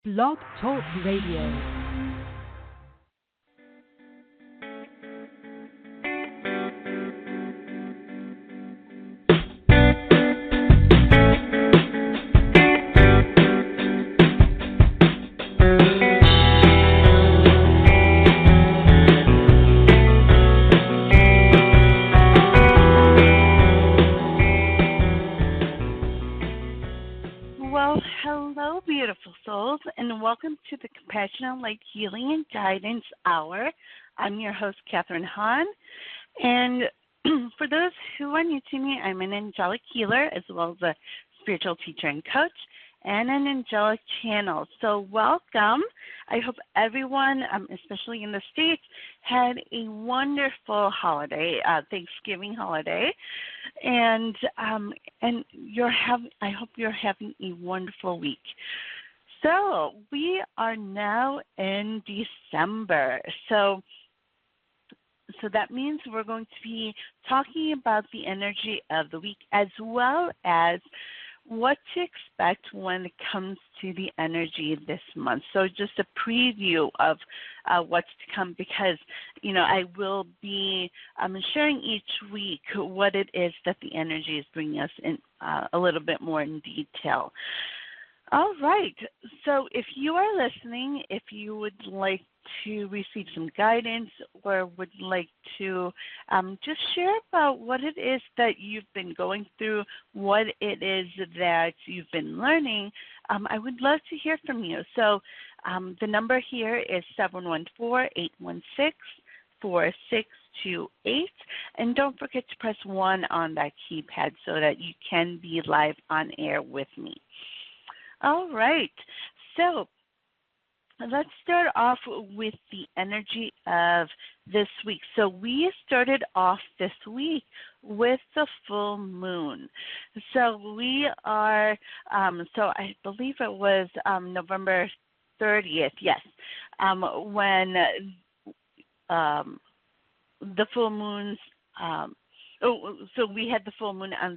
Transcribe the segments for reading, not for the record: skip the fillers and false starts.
Blog Talk Radio. Well, hello, beautiful souls, and welcome to the Compassionate Light Healing and Guidance Hour. I'm your host, Catharine Hahn, and for those who are new to me, I'm an angelic healer as well as a spiritual teacher and coach and an angelic channel. So welcome. I hope everyone, especially in the States, had a wonderful holiday, Thanksgiving holiday, and I hope you're having a wonderful week. So we are now in December. So that means we're going to be talking about the energy of the week as well as what to expect when it comes to the energy this month. So just a preview of what's to come because, I will be sharing each week what it is that the energy is bringing us in a little bit more in detail. All right. So if you are listening, if you would like to receive some guidance or would like to just share about what it is that you've been going through, what it is that you've been learning, I would love to hear from you. So the number here is 714-816-4628. And don't forget to press 1 on that keypad so that you can be live on air with me. All right. So let's start off with the energy of this week. So we started off this week with the full moon. So we are, so I believe it was November 30th, yes, when the full moons, so we had the full moon on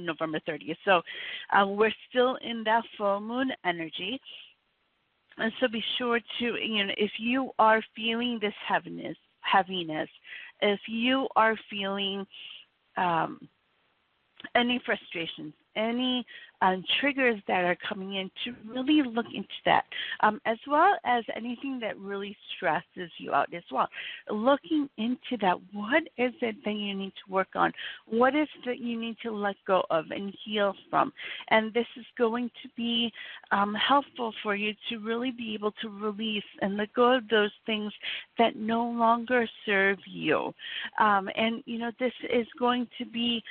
November 30th. So we're still in that full moon energy. And so be sure to, if you are feeling this heaviness, if you are feeling any frustrations, any triggers that are coming in, to really look into that, as well as anything that really stresses you out as well. Looking into that, what is it that you need to work on? What is it that you need to let go of and heal from? And this is going to be helpful for you to really be able to release and let go of those things that no longer serve you. This is going to be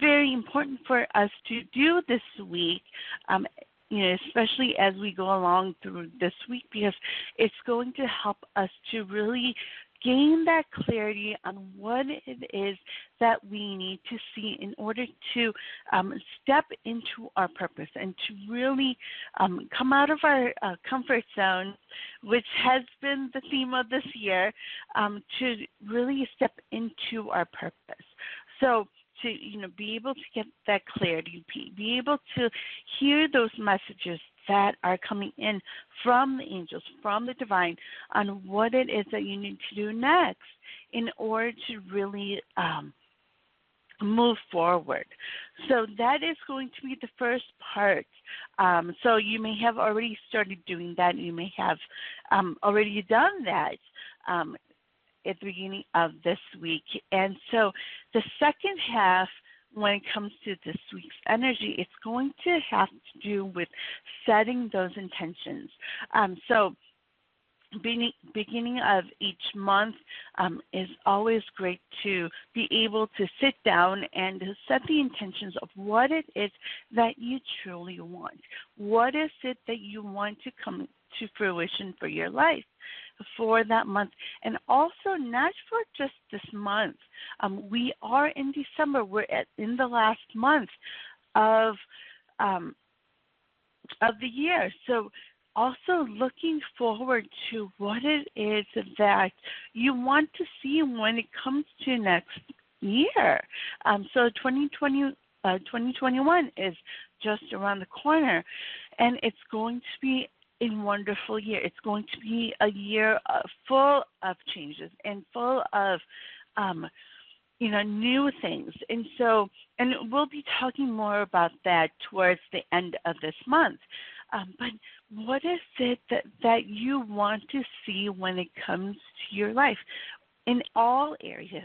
very important for us to do this week, especially as we go along through this week, because it's going to help us to really gain that clarity on what it is that we need to see in order to step into our purpose and to really come out of our comfort zone, which has been the theme of this year, to really step into our purpose. So to be able to get that clarity, be able to hear those messages that are coming in from the angels, from the divine, on what it is that you need to do next in order to really move forward. So that is going to be the first part. So you may have already started doing that. You may have already done that. At the beginning of this week. And so the second half, when it comes to this week's energy, it's going to have to do with setting those intentions. So beginning of each month is always great to be able to sit down and set the intentions of what it is that you truly want. What is it that you want to come to fruition for your life for that month, and also not for just this month. We are in December. We're in the last month of the year. So also looking forward to what it is that you want to see when it comes to next year. So 2021 is just around the corner, and it's going to be a wonderful year. It's going to be a year full of changes and full of new things. And we'll be talking more about that towards the end of this month. But what is it that you want to see when it comes to your life in all areas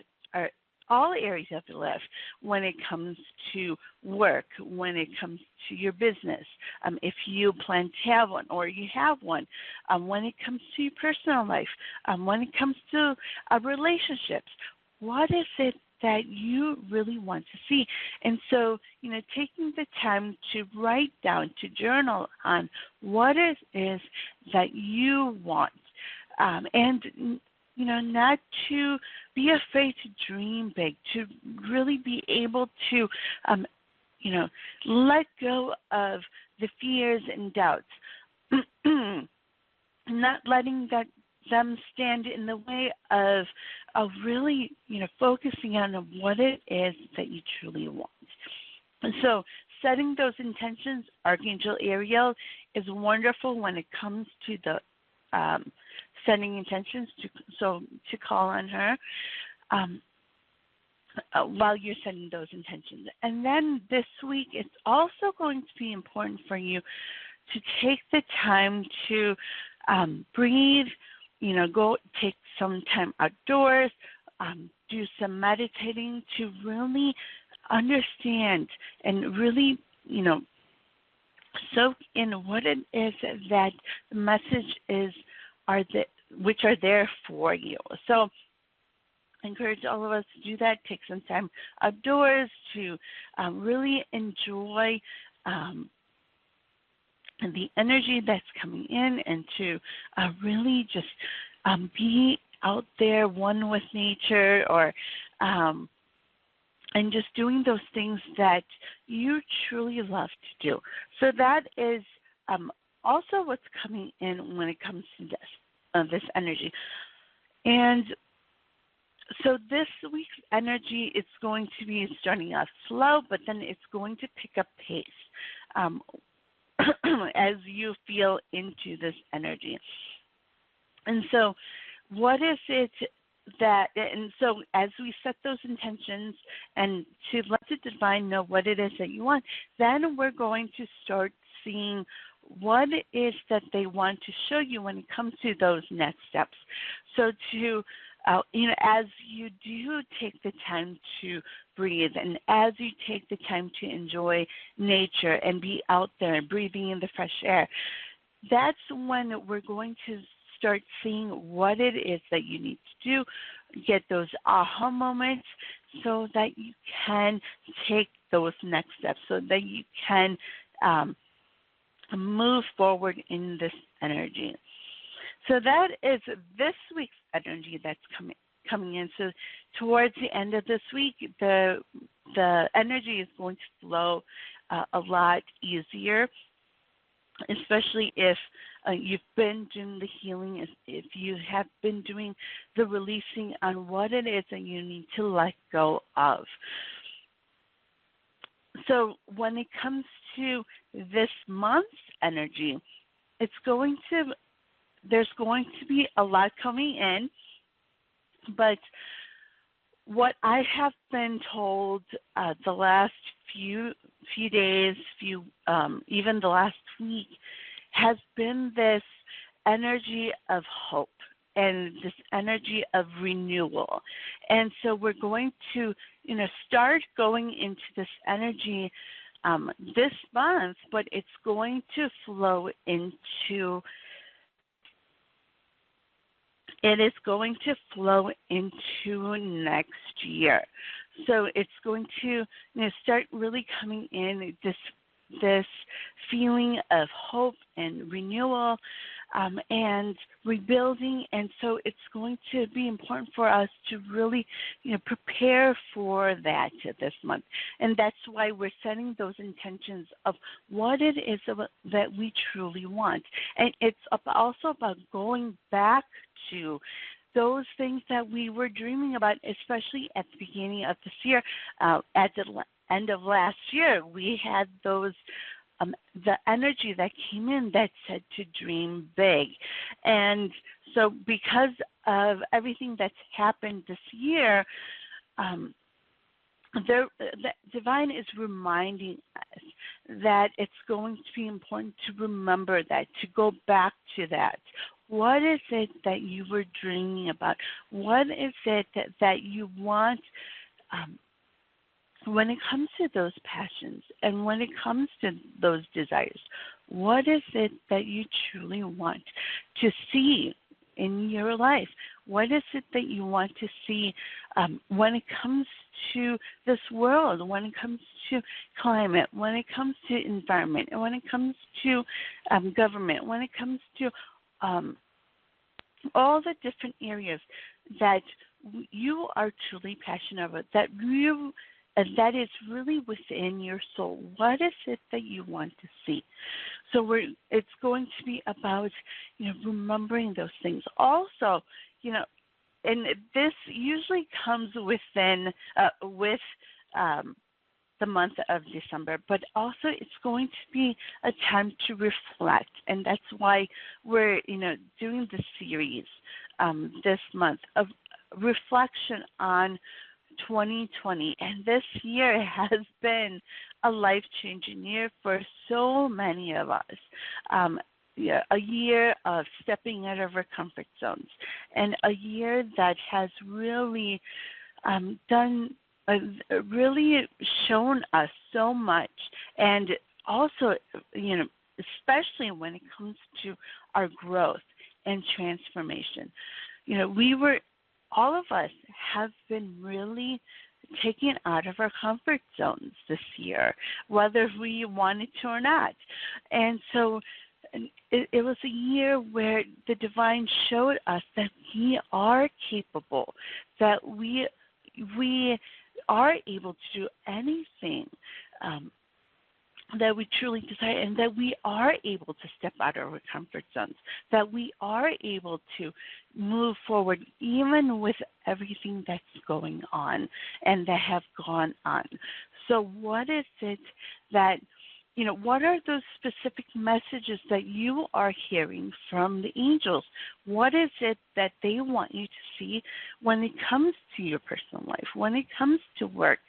of your life, when it comes to work, when it comes to your business, if you plan to have one or you have one, when it comes to your personal life, when it comes to relationships, what is it that you really want to see? And so, taking the time to write down, to journal on what it is that you want, and not to be afraid to dream big, to really be able to, let go of the fears and doubts, not letting them stand in the way of really, focusing on what it is that you truly want. And so setting those intentions, Archangel Ariel is wonderful when it comes to the setting intentions, to call on her while you're setting those intentions. And then this week, it's also going to be important for you to take the time to breathe, go take some time outdoors, do some meditating to really understand and really, soak in what it is that the message which are there for you. So I encourage all of us to do that. Take some time outdoors to really enjoy the energy that's coming in, and to really just be out there, one with nature, or and just doing those things that you truly love to do. So that is also what's coming in when it comes to this energy. And so this week's energy, it's going to be starting off slow, but then it's going to pick up pace as you feel into this energy. And so what is it and so as we set those intentions and to let the divine know what it is that you want, then we're going to start seeing what it is that they want to show you when it comes to those next steps. So to as you do take the time to breathe, and as you take the time to enjoy nature and be out there and breathing in the fresh air, that's when we're going to start seeing what it is that you need to do, get those aha moments, so that you can take those next steps, so that you can move forward in this energy. So that is this week's energy that's coming in. So towards the end of this week, the energy is going to flow a lot easier, especially if you've been doing the healing, if you have been doing the releasing on what it is that you need to let go of. So when it comes to this month's energy, there's going to be a lot coming in, but what I have been told the last few days, even the last week, has been this energy of hope and this energy of renewal. And so we're going to, start going into this energy this month, but it's going to flow into next year. So it's going to start really coming in this feeling of hope and renewal and rebuilding. And so it's going to be important for us to really prepare for that this month. And that's why we're setting those intentions of what it is that we truly want. And it's also about going back to those things that we were dreaming about, especially at the beginning of this year. At the end of last year, we had those the energy that came in that said to dream big. And so because of everything that's happened this year, the divine is reminding us that it's going to be important to remember that, to go back to that. What is it that you were dreaming about? What is it that you want when it comes to those passions and when it comes to those desires? What is it that you truly want to see in your life? What is it that you want to see when it comes to this world, when it comes to climate, when it comes to environment, and when it comes to government, when it comes to all the different areas that you are truly passionate about, that is really within your soul? What is it that you want to see? So it's going to be about, remembering those things. Also, and this usually comes within with the month of December, but also it's going to be a time to reflect, and that's why we're doing the series this month of reflection on 2020. And this year has been a life-changing year for so many of us. A year of stepping out of our comfort zones, and a year that has really really shown us so much, and also, especially when it comes to our growth and transformation. All of us have been really taken out of our comfort zones this year, whether we wanted to or not. And so it was a year where the divine showed us that we are capable, that we are able to do anything that we truly desire, and that we are able to step out of our comfort zones, that we are able to move forward even with everything that's going on and that have gone on. So what is it that, what are those specific messages that you are hearing from the angels? What is it that they want you to see when it comes to your personal life, when it comes to work?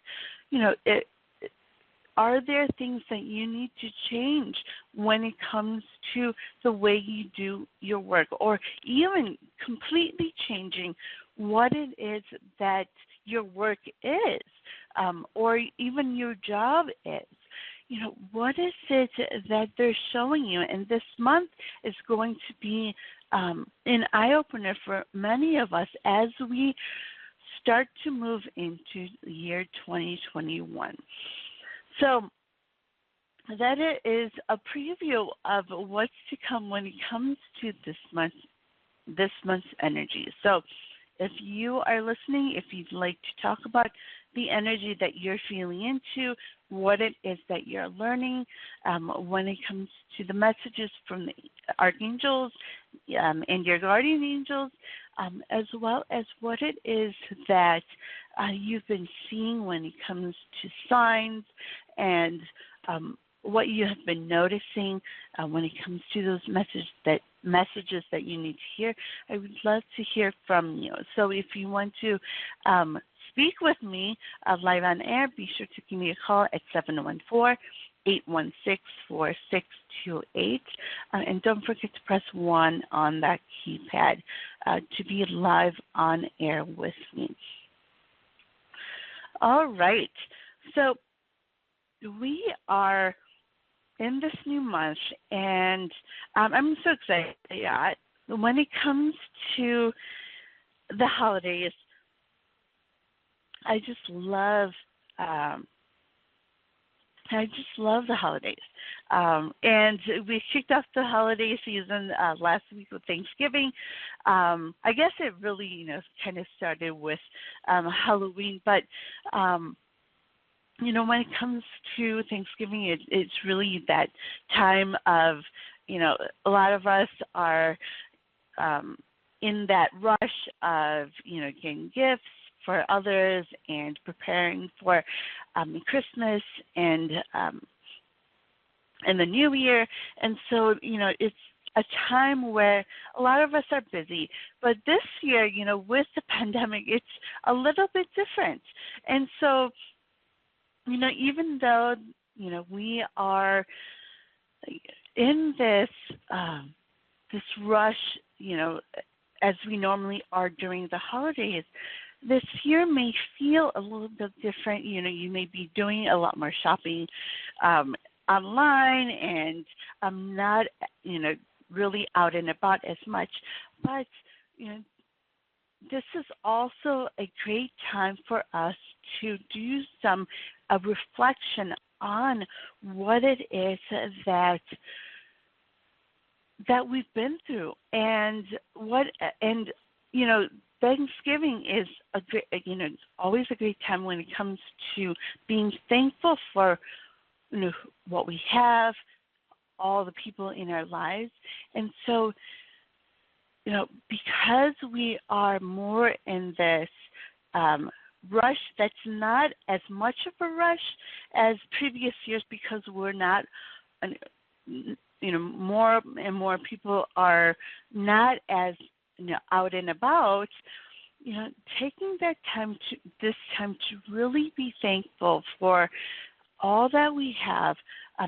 Are there things that you need to change when it comes to the way you do your work, or even completely changing what it is that your work is, or even your job is? What is it that they're showing you? And this month is going to be an eye-opener for many of us as we start to move into the year 2021. So that is a preview of what's to come when it comes to this month's energy. So if you are listening, if you'd like to talk about the energy that you're feeling into, what it is that you're learning when it comes to the messages from the archangels and your guardian angels, as well as what it is that you've been seeing when it comes to signs, and what you have been noticing when it comes to those messages that you need to hear, I would love to hear from you. So if you want to speak with me live on air, be sure to give me a call at 714-816-4628. And don't forget to press 1 on that keypad to be live on air with me. All right. So we are in this new month, and I'm so excited. Yeah, when it comes to the holidays, I just love the holidays. And we kicked off the holiday season last week with Thanksgiving. I guess it really, kind of started with Halloween, but when it comes to Thanksgiving, it's really that time of, a lot of us are in that rush of, getting gifts for others and preparing for Christmas and and the new year. And so, it's a time where a lot of us are busy. But this year, with the pandemic, it's a little bit different. And so, even though, we are in this rush, as we normally are during the holidays, this year may feel a little bit different. You may be doing a lot more shopping online, and not, really out and about as much. But, this is also a great time for us to do a reflection on what it is that we've been through, and Thanksgiving is a great, always a great time when it comes to being thankful for what we have, all the people in our lives. And so, because we are more in this rush, that's not as much of a rush as previous years, because we're not, more and more people are not as, out and about. Taking this time to really be thankful for all that we have,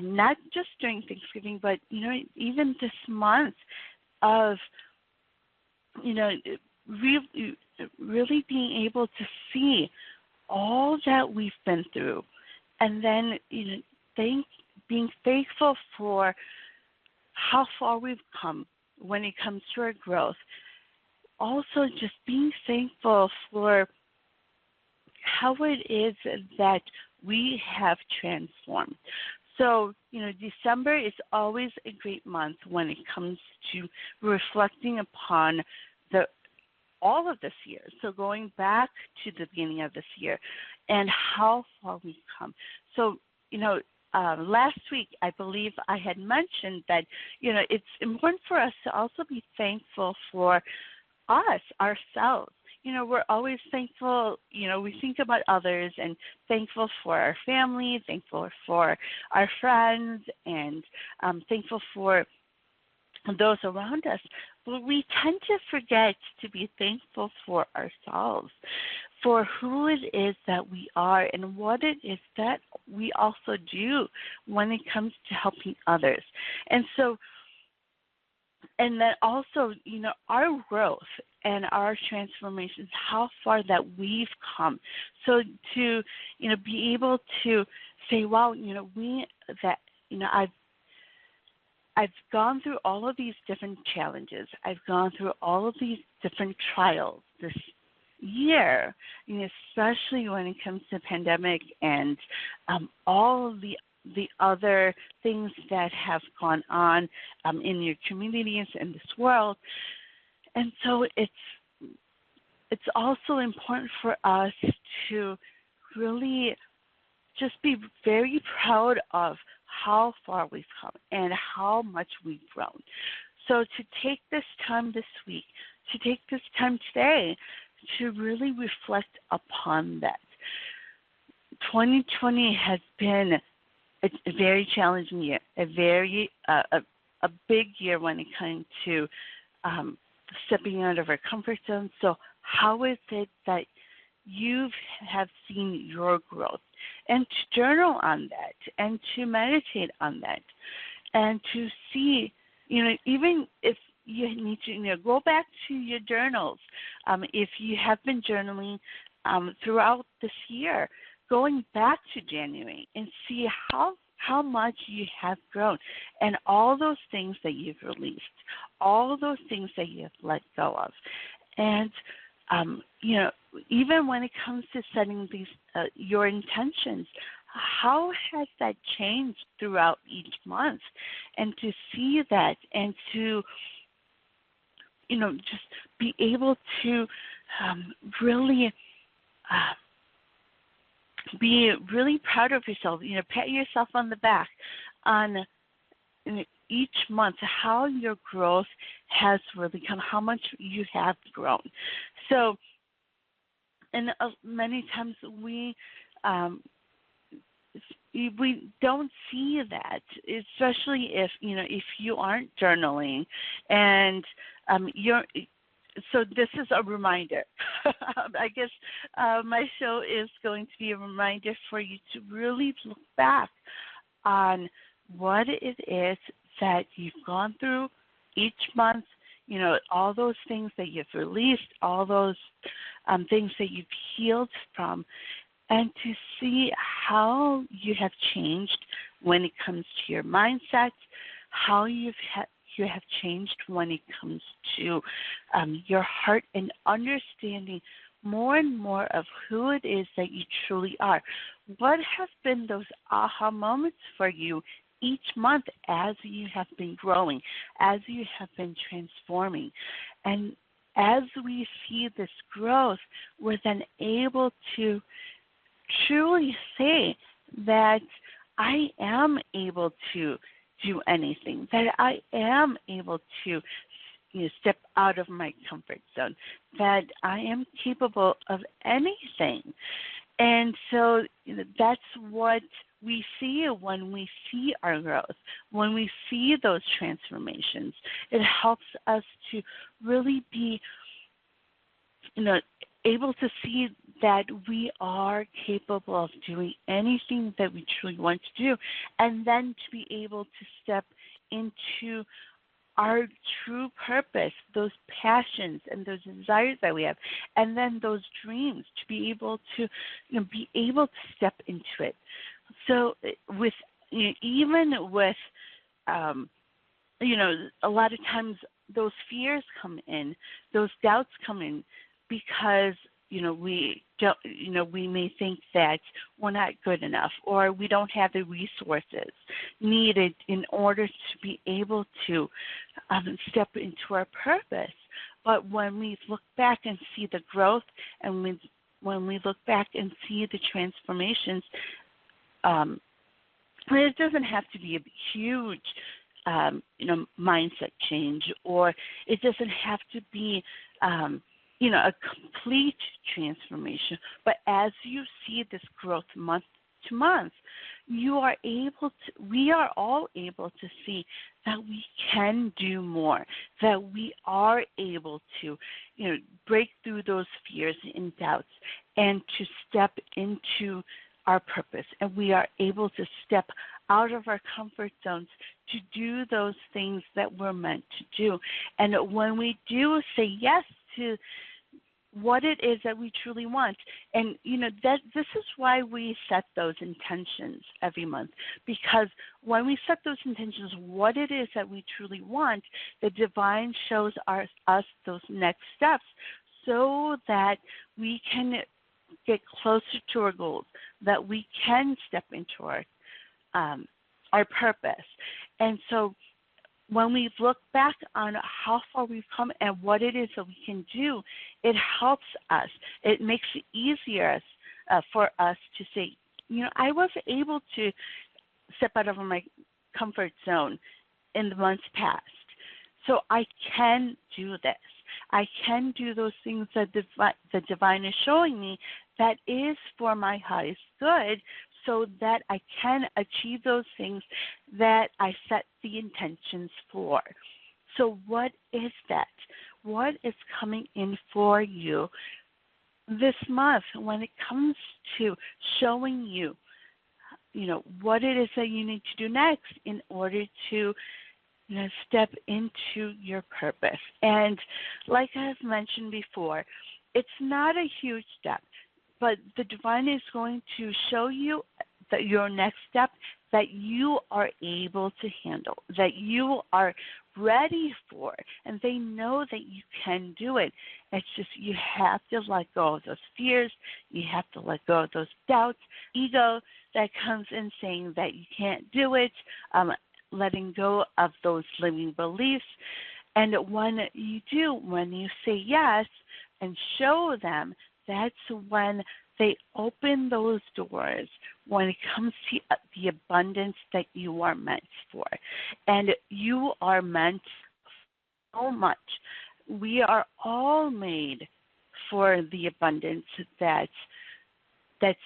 not just during Thanksgiving, but even this month of really being able to see all that we've been through, and then being thankful for how far we've come when it comes to our growth. Also, just being thankful for how it is that we have transformed. So, December is always a great month when it comes to reflecting upon all of this year. So going back to the beginning of this year and how far we've come. So, last week, I believe I had mentioned that, it's important for us to also be thankful for ourselves. We're always thankful, we think about others and thankful for our family, thankful for our friends, and thankful for those around us. But we tend to forget to be thankful for ourselves, for who it is that we are and what it is that we also do when it comes to helping others. And so, and then also, our growth and our transformations, how far that we've come. So to, be able to say, wow, I've gone through all of these different challenges. I've gone through all of these different trials this year, especially when it comes to pandemic and all of the other things that have gone on in your communities and this world. And so it's also important for us to really just be very proud of how far we've come and how much we've grown. So to take this time this week, to take this time today to really reflect upon that. 2020 has been a very challenging year, a big year when it comes to stepping out of our comfort zone. So how is it that you have seen your growth? And to journal on that, and to meditate on that, and to see, even if you need to, go back to your journals. If you have been journaling throughout this year, going back to January and see how much you have grown, and all those things that you've released, all those things that you have let go of. And, even when it comes to setting these your intentions, how has that changed throughout each month? And to see that, and to, just be able to really be really proud of yourself, pat yourself on the back on each month, how your growth has really come, how much you have grown. So, and many times we, we don't see that, especially if you aren't journaling, and you're. So this is a reminder. I guess my show is going to be a reminder for you to really look back on what it is that you've gone through each month, all those things that you've released, all those things that you've healed from, and to see how you have changed when it comes to your mindset, how you have changed when it comes to your heart, and understanding more and more of who it is that you truly are. What have been those aha moments for you each month as you have been growing, as you have been transforming? And as we see this growth, we're then able to truly say that I am able to do anything, that I am able to step out of my comfort zone, that I am capable of anything. And so that's what we see when we see our growth, when we see those transformations. It helps us to really be able to see that we are capable of doing anything that we truly want to do, and then to be able to step into our true purpose, those passions and those desires that we have, and then those dreams, to be able to step into it. So with even with a lot of times those fears come in, those doubts come in, because we don't, we may think that we're not good enough, or we don't have the resources needed in order to be able to step into our purpose. But when we look back and see the growth, and when we look back and see the transformations, it doesn't have to be a huge mindset change, or it doesn't have to be a complete transformation. But as you see this growth month to month, we are all able to see that we can do more, that we are able to, break through those fears and doubts, and to step into our purpose. And we are able to step out of our comfort zones to do those things that we're meant to do. And when we do say yes to what it is that we truly want, and that this is why we set those intentions every month, because when we set those intentions, what it is that we truly want, the divine shows us those next steps, so that we can get closer to our goals, that we can step into our purpose. And so when we look back on how far we've come and what it is that we can do, it helps us. It makes it easier for us to say, I was able to step out of my comfort zone in the months past. So I can do this. I can do those things that the divine is showing me that is for my highest good, so that I can achieve those things that I set the intentions for. So what is that? What is coming in for you this month when it comes to showing you, what it is that you need to do next in order to step into your purpose? And like I've mentioned before, it's not a huge step, but the divine is going to show you that your next step that you are able to handle, that you are ready for, and they know that you can do it. It's just you have to let go of those fears. You have to let go of those doubts, ego that comes in saying that you can't do it, letting go of those limiting beliefs. And when you do, when you say yes and show them, that's when they open those doors when it comes to the abundance that you are meant for. And you are meant so much. We are all made for the abundance that's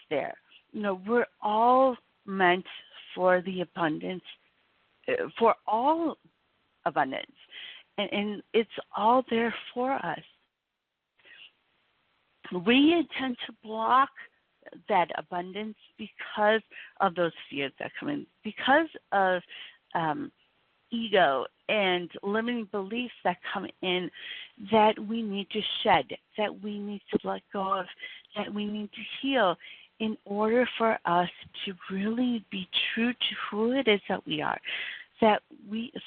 there. We're all meant for the abundance, for all abundance. And it's all there for us. We tend to block that abundance because of those fears that come in, because of ego and limiting beliefs that come in that we need to shed, that we need to let go of, that we need to heal in order for us to really be true to who it is that we are,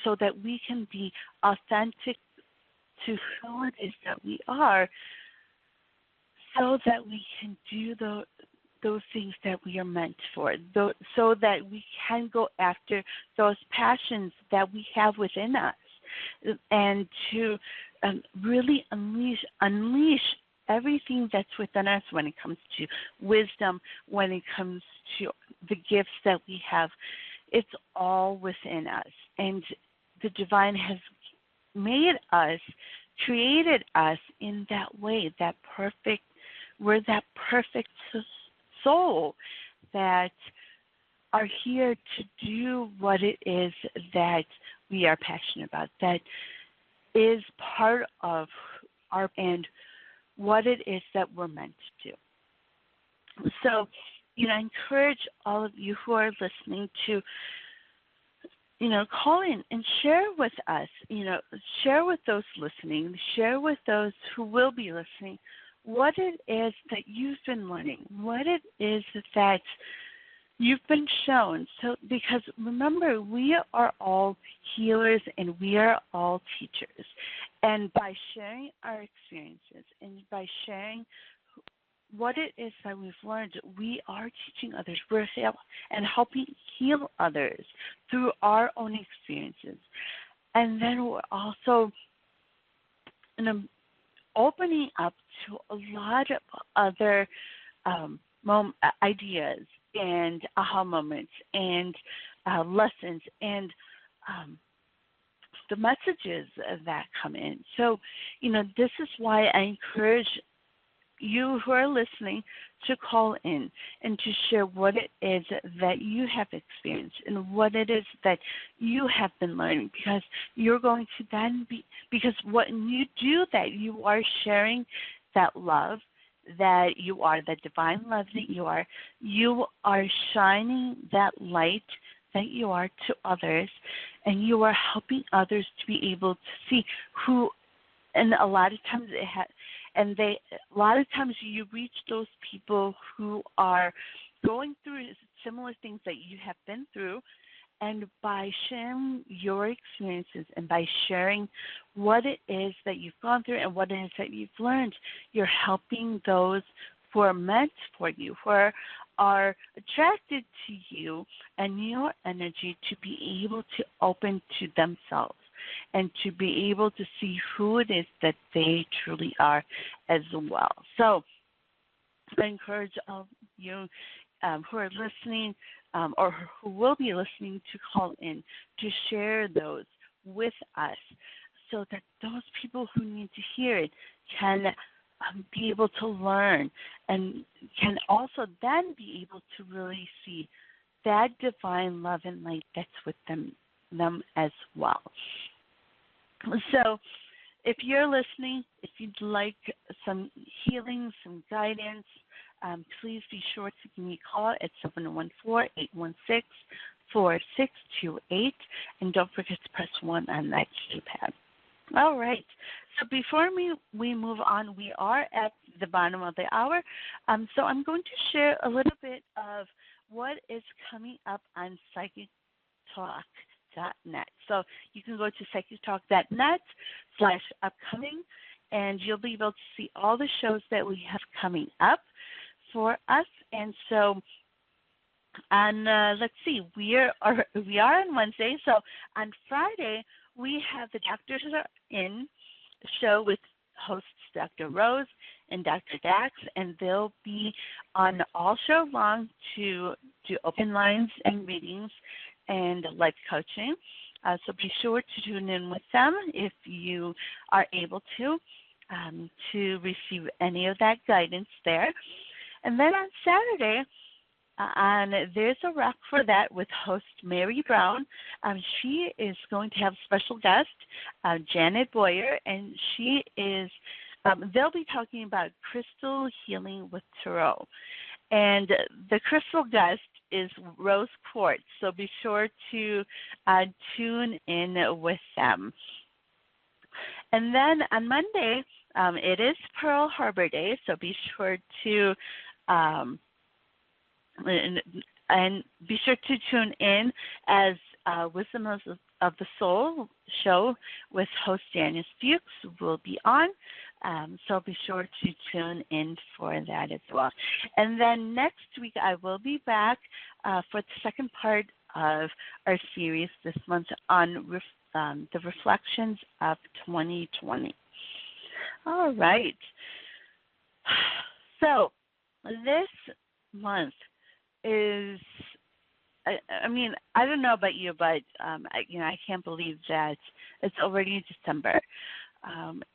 so that we can be authentic to who it is that we are, so that we can do those things that we are meant for, so that we can go after those passions that we have within us, and to really unleash everything that's within us when it comes to wisdom, when it comes to the gifts that we have. It's all within us. And the divine has made us, created us in that way, we're that perfect soul that are here to do what it is that we are passionate about, that is part of our and what it is that we're meant to do. So, I encourage all of you who are listening to, call in and share with us, share with those listening, share with those who will be listening, what it is that you've been learning, what it is that you've been shown. So, because remember, we are all healers and we are all teachers. And by sharing our experiences and by sharing what it is that we've learned, we are teaching others. We're helping heal others through our own experiences. And then we're also opening up to a lot of other ideas and aha moments and lessons and the messages that come in. So, this is why I encourage you who are listening to call in and to share what it is that you have experienced and what it is that you have been learning, because you're going to then because when you do that, you are sharing that love, that you are, the divine love that you are shining that light that you are to others, and you are helping others to be able to see who, and a lot of times a lot of times you reach those people who are going through similar things that you have been through, and by sharing your experiences and by sharing what it is that you've gone through and what it is that you've learned, you're helping those who are meant for you, who are attracted to you and your energy, to be able to open to themselves and to be able to see who it is that they truly are as well. So I encourage all of you who are listening or who will be listening to call in to share those with us, so that those people who need to hear it can be able to learn and can also then be able to really see that divine love and light that's with them as well. So if you're listening, if you'd like some healing, some guidance, please be sure to give me a call at 714-816-4628, and don't forget to press 1 on that keypad. All right. So before we move on, we are at the bottom of the hour. So I'm going to share a little bit of what is coming up on psychictalk.net. So you can go to psychictalk.net/upcoming, and you'll be able to see all the shows that we have coming up for us. And so on, let's see, we are on Wednesday. So on Friday, we have the Doctors Are In show with hosts Dr. Rose and Dr. Dax, and they'll be on all show long to do open lines and readings and life coaching. So be sure to tune in with them if you are able to receive any of that guidance there. And then on Saturday, And there's a wrap for that with host Mary Brown. She is going to have special guest Janet Boyer, and she is. They'll be talking about crystal healing with tarot, and the crystal guest is rose quartz. So be sure to tune in with them. And then on Monday, it is Pearl Harbor Day, so be sure to and be sure to tune in as Wisdom of the Soul show with host Janice Fuchs will be on. So be sure to tune in for that as well. And then next week I will be back for the second part of our series this month on the reflections of 2020. All right. So this month is, I mean, I don't know about you, but I can't believe that it's already December,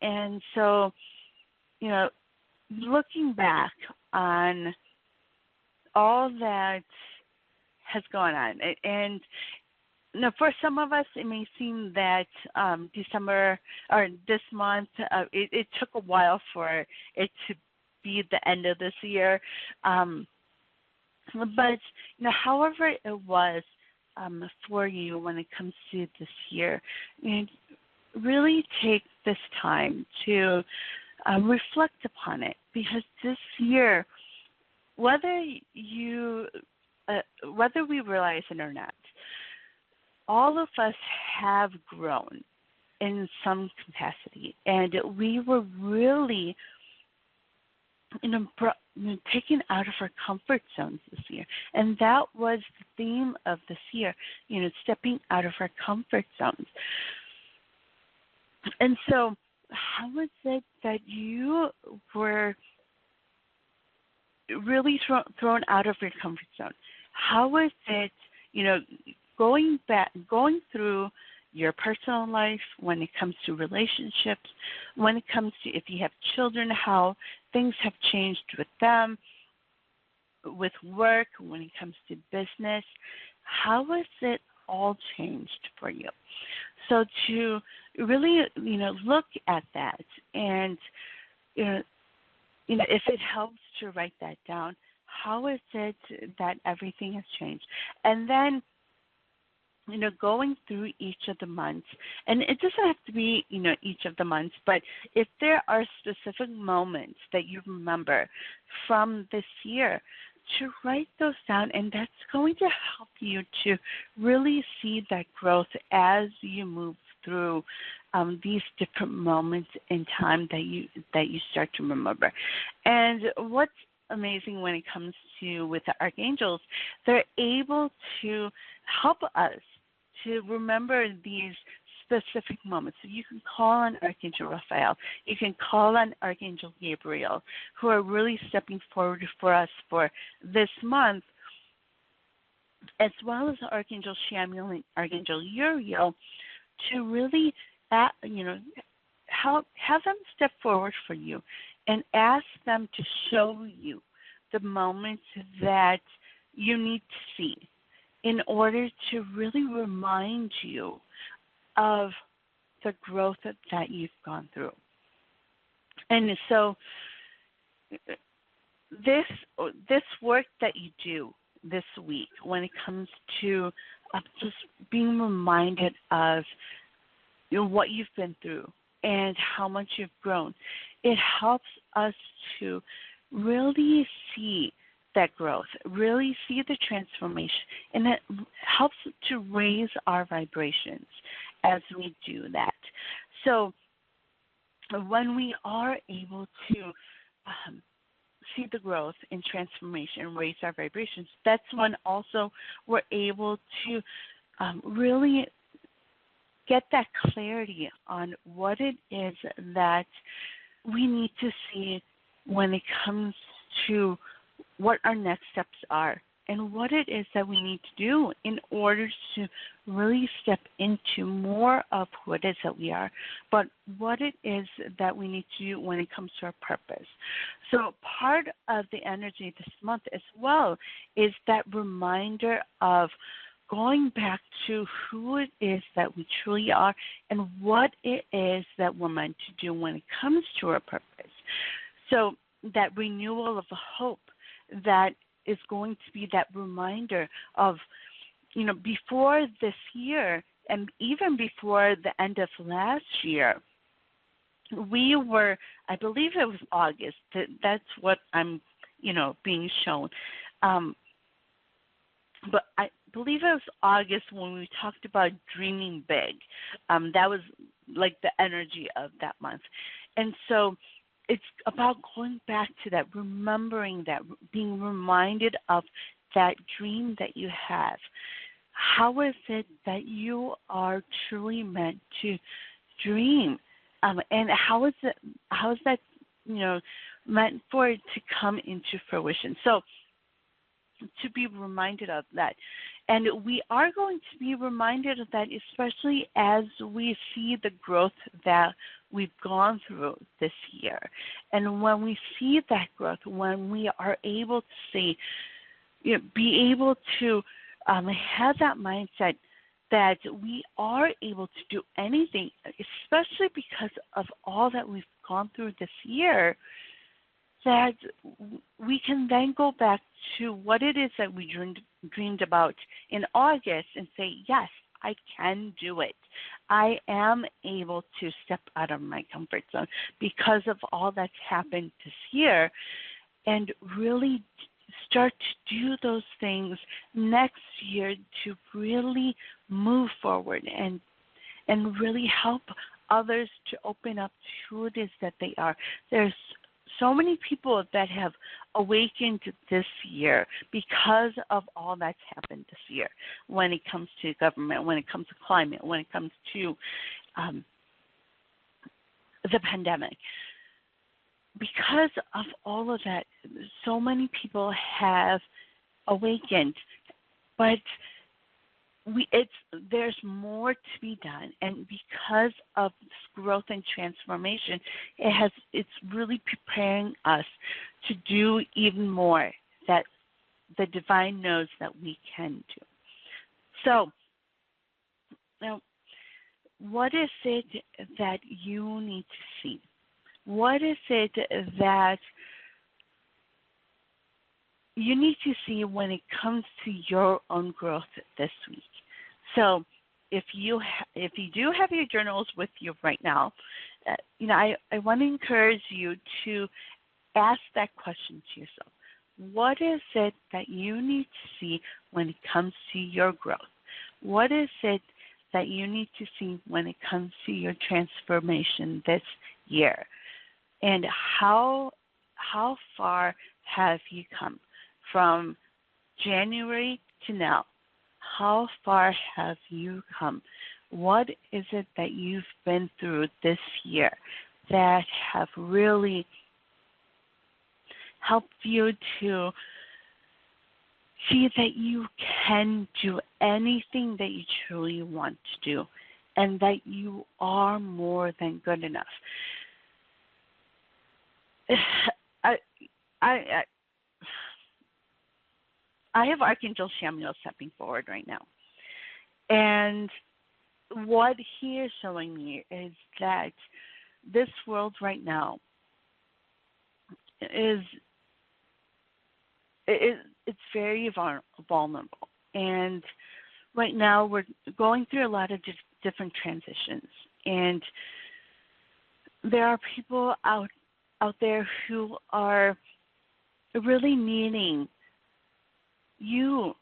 and so, looking back on all that has gone on, and for some of us, it may seem that December or this month, it took a while for it to be the end of this year. But however it was for you when it comes to this year, really take this time to reflect upon it, because this year, whether we realize it or not, all of us have grown in some capacity, and we were really taken out of our comfort zones this year. And that was the theme of this year, stepping out of our comfort zones. And so how was it that you were really thrown out of your comfort zone? How was it, going through your personal life, when it comes to relationships, when it comes to if you have children, how things have changed with them, with work, when it comes to business, how has it all changed for you? So to really, look at that, and if it helps to write that down, how is it that everything has changed? And then going through each of the months, and it doesn't have to be, each of the months, but if there are specific moments that you remember from this year, to write those down, and that's going to help you to really see that growth as you move through these different moments in time that you start to remember. And what's amazing when it comes to with the archangels, they're able to help us to remember these specific moments. So you can call on Archangel Raphael. You can call on Archangel Gabriel, who are really stepping forward for us for this month, as well as Archangel Chamuel and Archangel Uriel, to really, have them step forward for you and ask them to show you the moments that you need to see in order to really remind you of the growth that you've gone through. And so this work that you do this week, when it comes to just being reminded of what you've been through and how much you've grown, it helps us to really see that growth, really see the transformation, and it helps to raise our vibrations as we do that. So when we are able to see the growth and transformation and raise our vibrations, that's when also we're able to really get that clarity on what it is that we need to see when it comes to what our next steps are and what it is that we need to do in order to really step into more of who it is that we are, but what it is that we need to do when it comes to our purpose. So part of the energy this month as well is that reminder of going back to who it is that we truly are and what it is that we're meant to do when it comes to our purpose. So that renewal of hope that is going to be that reminder of, before this year and even before the end of last year, we were, I believe it was August, that's what I'm, being shown. But I believe it was August when we talked about dreaming big. That was like the energy of that month. And so it's about going back to that, remembering that, being reminded of that dream that you have. How is it that you are truly meant to dream? And how is that, meant for it to come into fruition? So to be reminded of that. And we are going to be reminded of that, especially as we see the growth that we've gone through this year. And when we see that growth, when we are able to see, be able to have that mindset that we are able to do anything, especially because of all that we've gone through this year, that we can then go back to what it is that we dreamed about in August and say, yes, I can do it. I am able to step out of my comfort zone because of all that's happened this year, and really start to do those things next year to really move forward and really help others to open up to who it is that they are. There's so many people that have awakened this year because of all that's happened this year when it comes to government, when it comes to climate, when it comes to the pandemic. Because of all of that, so many people have awakened, but there's more to be done, and because of this growth and transformation, it's really preparing us to do even more that the divine knows that we can do. So, now, what is it that you need to see? What is it that you need to see when it comes to your own growth this week? So if you do have your journals with you right now, I want to encourage you to ask that question to yourself. What is it that you need to see when it comes to your growth? What is it that you need to see when it comes to your transformation this year? And how far have you come from January to now? How far have you come? What is it that you've been through this year that have really helped you to see that you can do anything that you truly want to do, and that you are more than good enough? I have Archangel Samuel stepping forward right now. And what he is showing me is that this world right now it's very vulnerable. And right now we're going through a lot of different transitions. And there are people out there who are really needing you,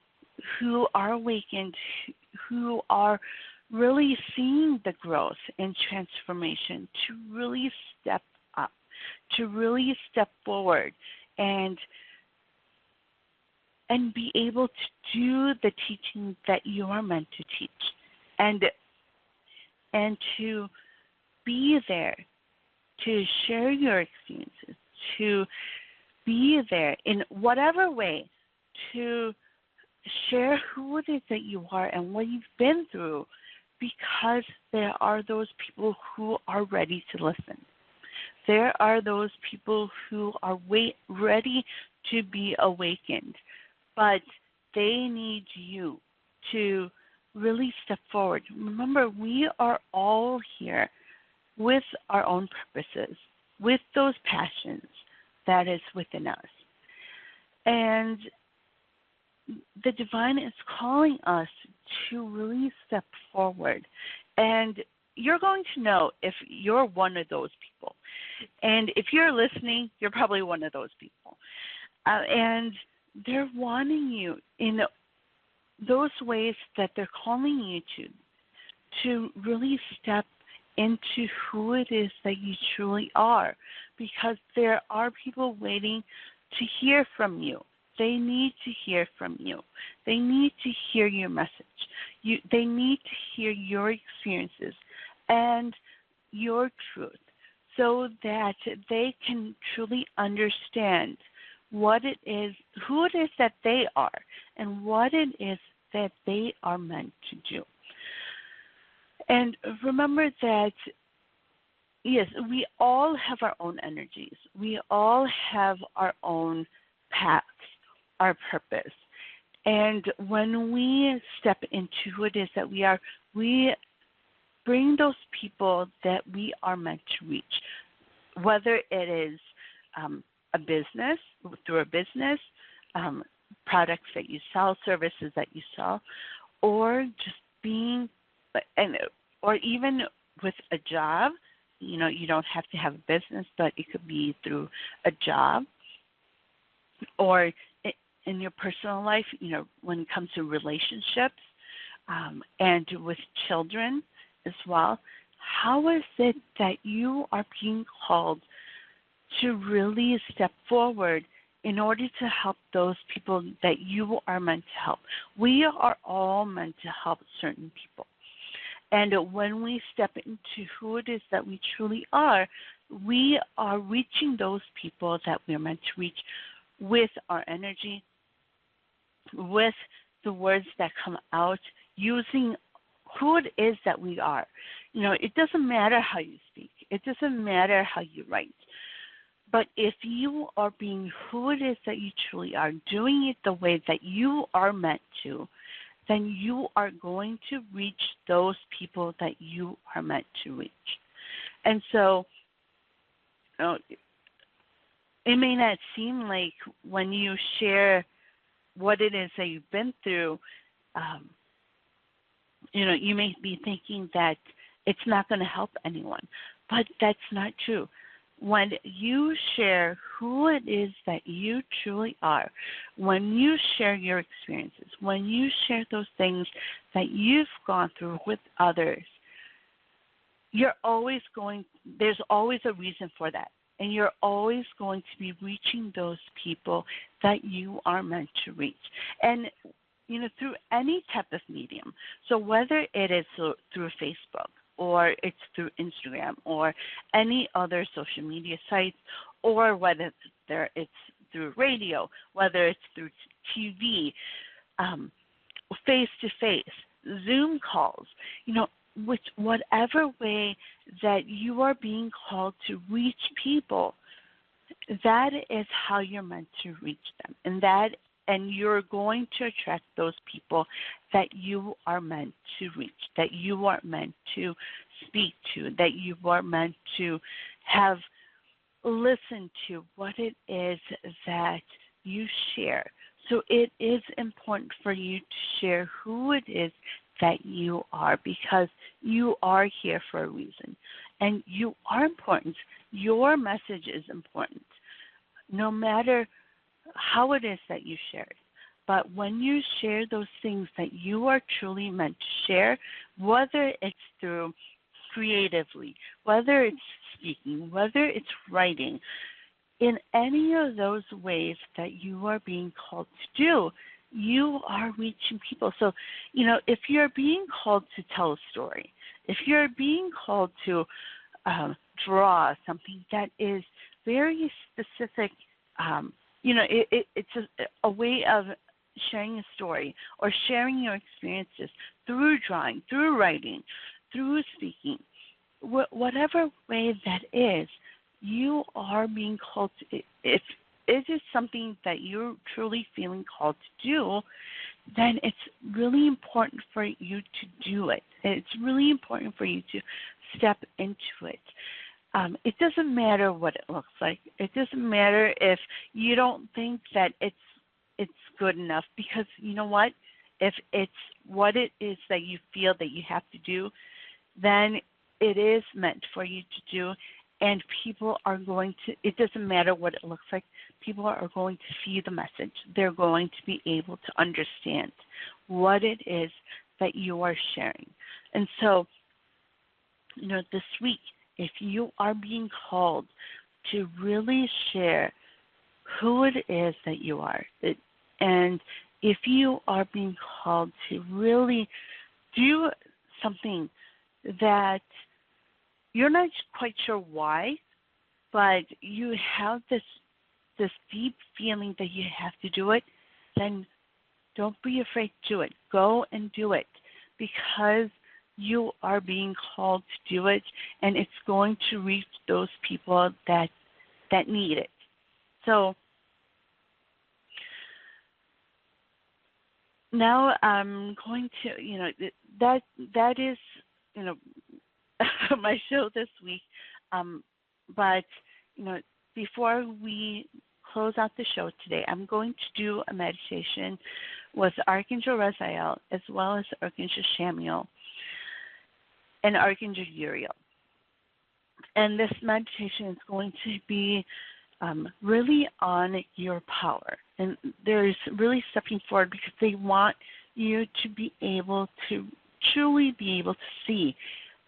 who are awakened, who are really seeing the growth and transformation, to really step up, to really step forward and be able to do the teaching that you are meant to teach, and to be there, to share your experiences, to be there in whatever way, to share who it is that you are and what you've been through, because there are those people who are ready to listen. There are those people who are ready to be awakened, but they need you to really step forward. Remember, we are all here with our own purposes, with those passions that is within us. And the divine is calling us to really step forward. And you're going to know if you're one of those people. And if you're listening, you're probably one of those people. And they're wanting you in those ways that they're calling you to really step into who it is that you truly are, because there are people waiting to hear from you. They need to hear from you. They need to hear your message. They need to hear your experiences and your truth, so that they can truly understand what it is, who it is that they are, and what it is that they are meant to do. And remember that, yes, we all have our own energies. We all have our own paths, our purpose. And when we step into who it is that we are, we bring those people that we are meant to reach, whether it is a business, through a business, products that you sell, services that you sell, or just being, or even with a job. You know, you don't have to have a business, but it could be through a job, or in your personal life, you know, when it comes to relationships, and with children as well. How is it that you are being called to really step forward in order to help those people that you are meant to help? We are all meant to help certain people. And when we step into who it is that we truly are, we are reaching those people that we're meant to reach with our energy, with the words that come out, using who it is that we are. You know, it doesn't matter how you speak. It doesn't matter how you write. But if you are being who it is that you truly are, doing it the way that you are meant to, then you are going to reach those people that you are meant to reach. And so, you know, it may not seem like when you share what it is that you've been through, you know, you may be thinking that it's not going to help anyone, but that's not true. When you share who it is that you truly are, when you share your experiences, when you share those things that you've gone through with others, there's always a reason for that. And you're always going to be reaching those people that you are meant to reach. And, you know, through any type of medium. So whether it is through Facebook, or it's through Instagram, or any other social media sites, or whether it's through radio, whether it's through TV, face-to-face, Zoom calls, you know, whatever way that you are being called to reach people, that is how you're meant to reach them. And you're going to attract those people that you are meant to reach, that you are meant to speak to, that you are meant to have listened to what it is that you share. So it is important for you to share who it is that you are, because you are here for a reason. And you are important. Your message is important, no matter how it is that you share it. But when you share those things that you are truly meant to share, whether it's through creatively, whether it's speaking, whether it's writing, in any of those ways that you are being called to do, you are reaching people. So, you know, if you're being called to tell a story, if you're being called to draw something that is very specific, you know, it's a way of sharing a story or sharing your experiences through drawing, through writing, through speaking, whatever way that is, you are being called to, if it is something that you're truly feeling called to do, then it's really important for you to do it. It's really important for you to step into it. It doesn't matter what it looks like. It doesn't matter if you don't think that it's good enough, because you know what? If it's what it is that you feel that you have to do, then it is meant for you to do, and people are going to, it doesn't matter what it looks like, people are going to see the message. They're going to be able to understand what it is that you are sharing. And so, this week, if you are being called to really share who it is that you are, and if you are being called to really do something that you're not quite sure why, but you have this deep feeling that you have to do it, then don't be afraid to do it. Go and do it, because you are being called to do it, and it's going to reach those people that need it. So now I'm going to, that is, my show this week. But, before we close out the show today, I'm going to do a meditation with Archangel Raziel, as well as Archangel Shamiel and Archangel Uriel. And this meditation is going to be really on your power. And there's really stepping forward, because they want you to be able to truly be able to see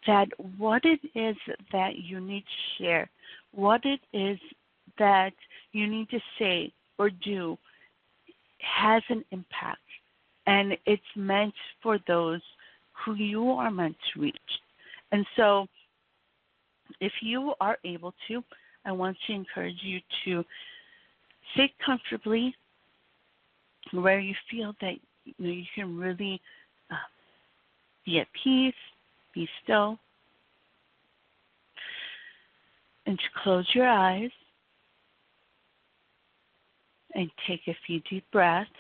that what it is that you need to share, what it is that you need to say or do, has an impact. And it's meant for those who you are meant to reach. And so if you are able to, I want to encourage you to sit comfortably where you feel that you can really be at peace, be still, and to close your eyes and take a few deep breaths.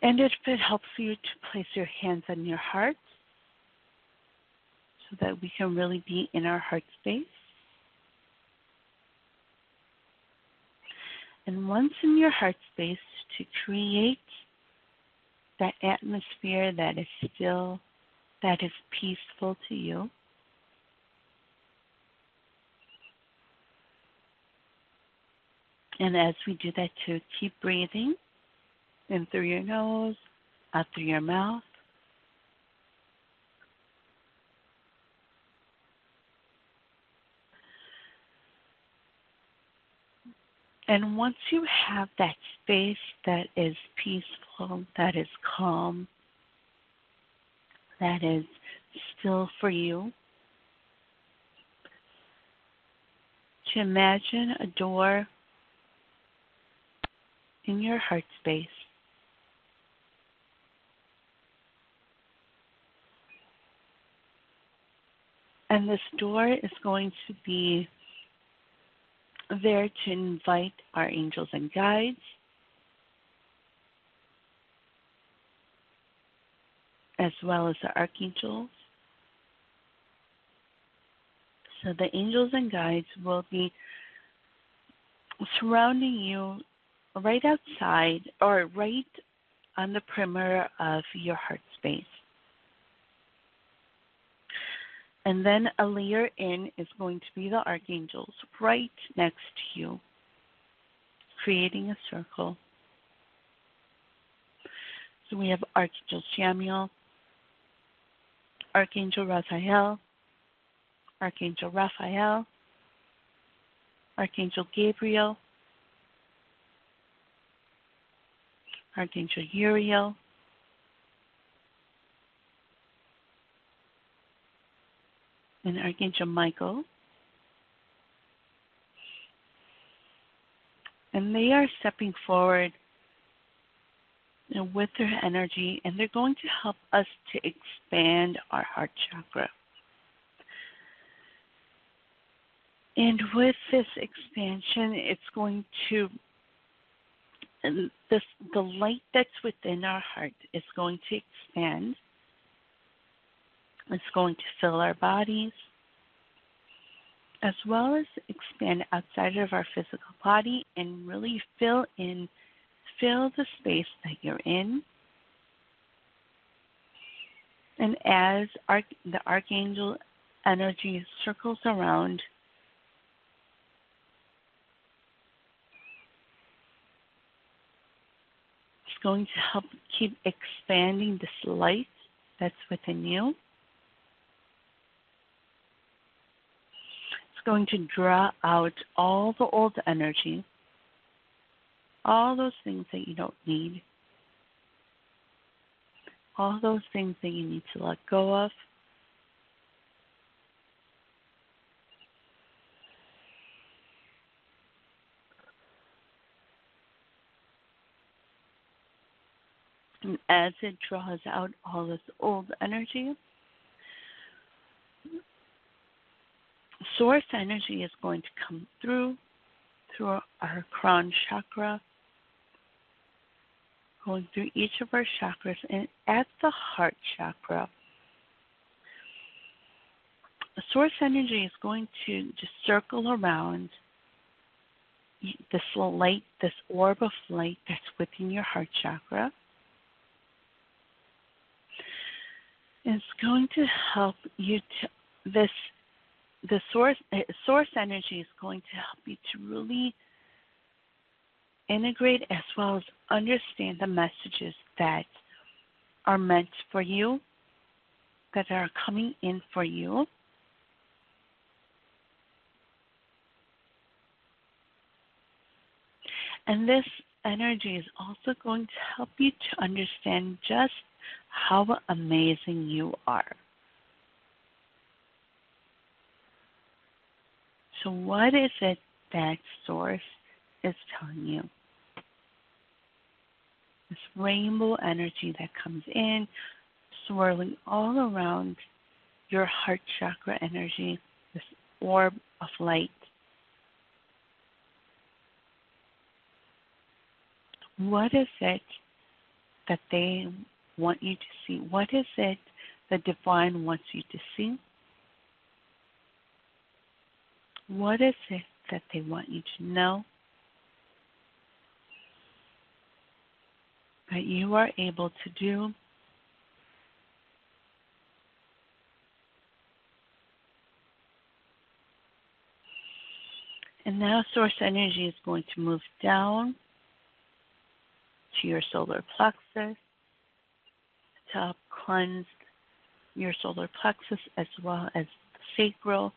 And if it helps you to place your hands on your heart, so that we can really be in our heart space. And once in your heart space, to create that atmosphere that is still, that is peaceful to you. And as we do that, to keep breathing in through your nose, out through your mouth. And once you have that space that is peaceful, that is calm, that is still for you, to imagine a door in your heart space. And this door is going to be there to invite our angels and guides, as well as the archangels. So the angels and guides will be surrounding you right outside, or right on the perimeter of your heart space. And then a layer in is going to be the archangels right next to you, creating a circle. So we have Archangel Shamiel, Archangel Raziel, Archangel Raphael, Archangel Gabriel, Archangel Uriel, and Archangel Michael. And they are stepping forward with their energy, and they're going to help us to expand our heart chakra. And with this expansion, it's going to, the light that's within our heart is going to expand. It's going to fill our bodies, as well as expand outside of our physical body and really fill the space that you're in. And as the archangel energy circles around, it's going to help keep expanding this light that's within you. It's going to draw out all the old energy, all those things that you don't need, all those things that you need to let go of. And as it draws out all this old energy, source energy is going to come through our crown chakra, going through each of our chakras, and at the heart chakra, the source energy is going to just circle around this light, this orb of light that's within your heart chakra. And it's going to help you to the source energy is going to help you to really integrate as well as understand the messages that are meant for you, that are coming in for you. And this energy is also going to help you to understand just how amazing you are. So what is it that Source is telling you? This rainbow energy that comes in, swirling all around your heart chakra energy, this orb of light. What is it that they want you to see? What is it the divine wants you to see? What is it that they want you to know? That you are able to do. And now source energy is going to move down to your solar plexus to help cleanse your solar plexus as well as the sacral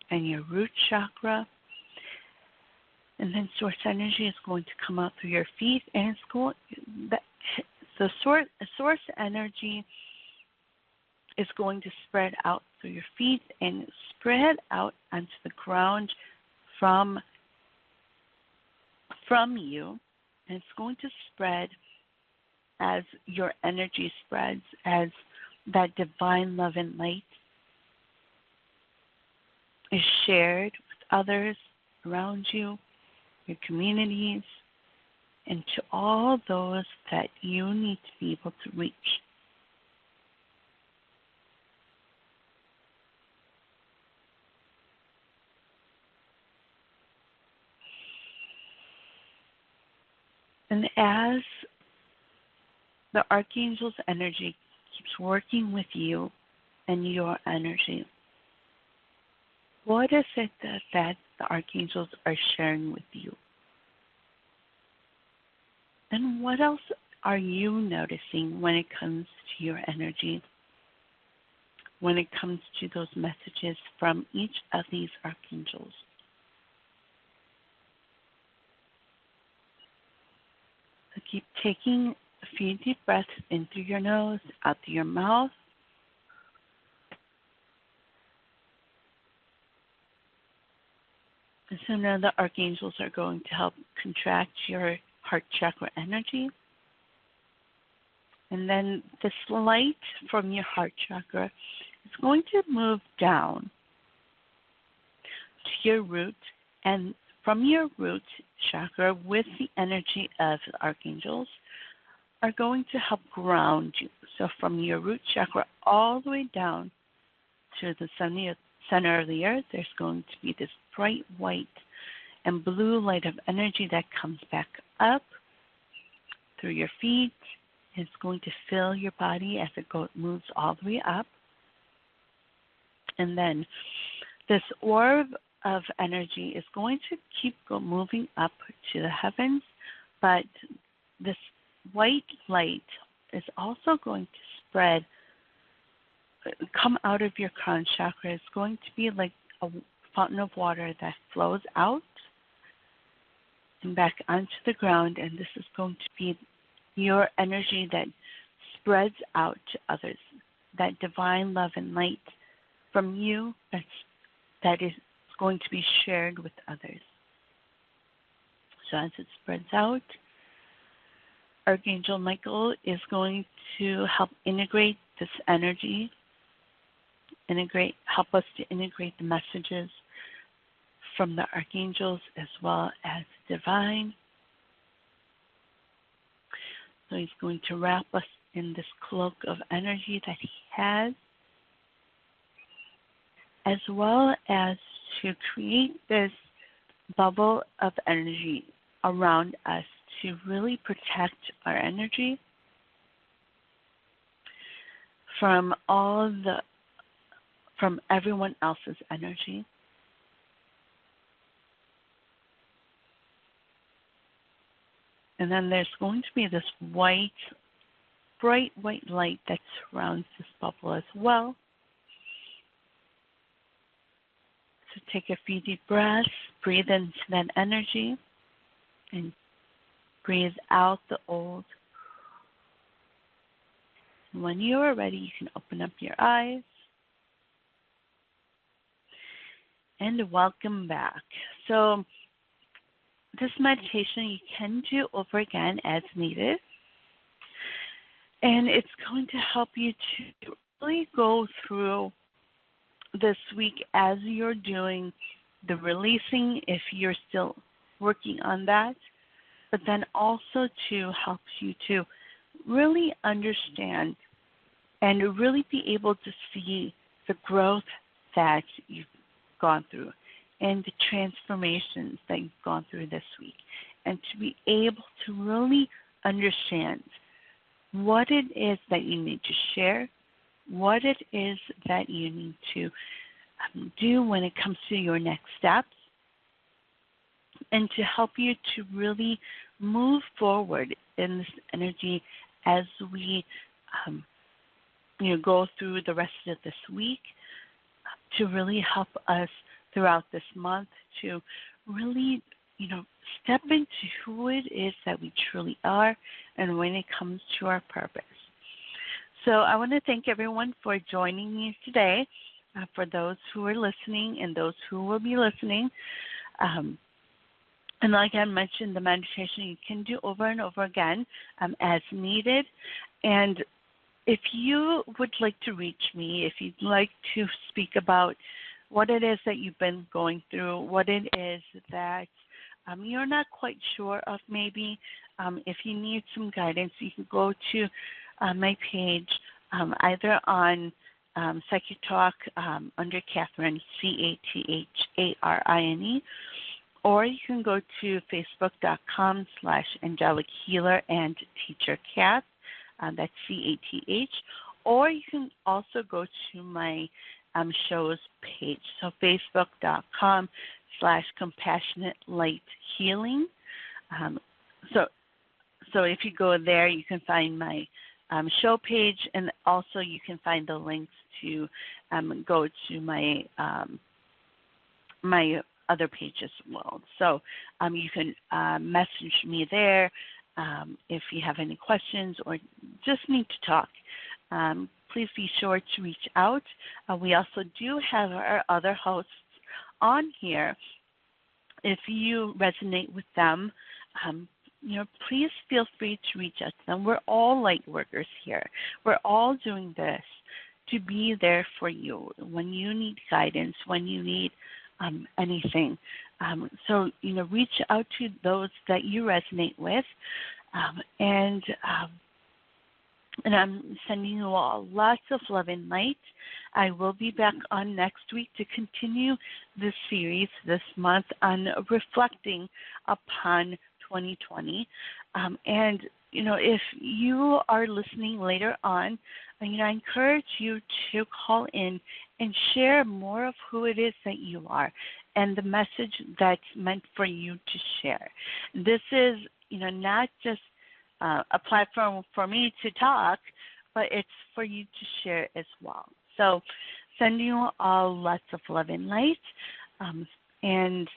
and your root chakra. And then source energy is going to come out through your feet, and it's going, the source energy is going to spread out through your feet and spread out onto the ground from you. And it's going to spread as your energy spreads, as that divine love and light is shared with others around you, your communities, and to all those that you need to be able to reach. And as the Archangel's energy keeps working with you and your energy, what is it that the Archangels are sharing with you? And what else are you noticing when it comes to your energy? When it comes to those messages from each of these Archangels? So keep taking a few deep breaths in through your nose, out through your mouth. So now the archangels are going to help contract your heart chakra energy. And then this light from your heart chakra is going to move down to your root, and from your root chakra with the energy of the archangels are going to help ground you. So from your root chakra all the way down to the center of the earth, there's going to be this bright white and blue light of energy that comes back up through your feet. It's going to fill your body as it moves all the way up. And then this orb of energy is going to keep moving up to the heavens, but this white light is also going to come out of your crown chakra. It's going to be like a fountain of water that flows out and back onto the ground, and this is going to be your energy that spreads out to others, that divine love and light from you that is going to be shared with others. So as it spreads out, Archangel Michael is going to help integrate this energy, help us to integrate the messages from the archangels as well as divine. So he's going to wrap us in this cloak of energy that he has, as well as to create this bubble of energy around us to really protect our energy from everyone else's energy. And then there's going to be this bright white light that surrounds this bubble as well. So take a few deep breaths, breathe into that energy, and breathe out the old. And when you are ready, you can open up your eyes. And welcome back. So this meditation you can do over again as needed. And it's going to help you to really go through this week as you're doing the releasing, if you're still working on that, but then also to help you to really understand and really be able to see the growth that you've gone through and the transformations that you've gone through this week, and to be able to really understand what it is that you need to share, what it is that you need to do when it comes to your next steps, and to help you to really move forward in this energy as we go through the rest of this week, to really help us throughout this month to really, step into who it is that we truly are and when it comes to our purpose. So I want to thank everyone for joining me today, for those who are listening and those who will be listening. And like I mentioned, the meditation you can do over and over again as needed. And if you would like to reach me, if you'd like to speak about what it is that you've been going through, what it is that you're not quite sure of maybe, if you need some guidance, you can go to my page either on Psychic Talk under Catharine, Catharine, or you can go to facebook.com/Angelic Healer and Teacher Cat, that's CATH, or you can also go to my show's page, so facebook.com/Compassionate Light Healing. So if you go there, you can find my show page, and also you can find the links to go to my my other page as well. So you can message me there if you have any questions or just need to talk. Please be sure to reach out. We also do have our other hosts on here if you resonate with them, please feel free to reach out to them. We're all light workers here. We're all doing this to be there for you when you need guidance, when you need anything. So reach out to those that you resonate with, and I'm sending you all lots of love and light. I will be back on next week to continue this series this month on reflecting upon 2020. And if you are listening later on, I encourage you to call in and share more of who it is that you are and the message that's meant for you to share. This is, not just a platform for me to talk, but it's for you to share as well. So sending you all lots of love and light, and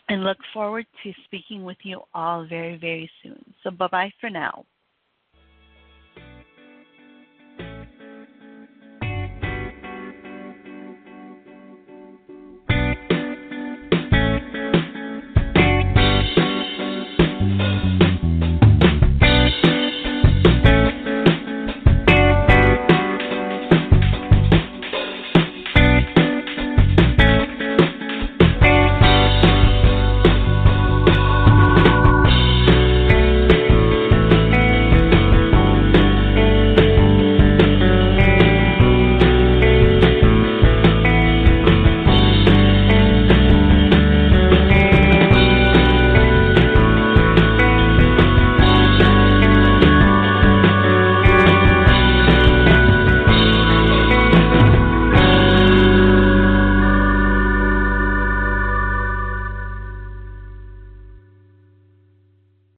look forward to speaking with you all very, very soon. So bye-bye for now.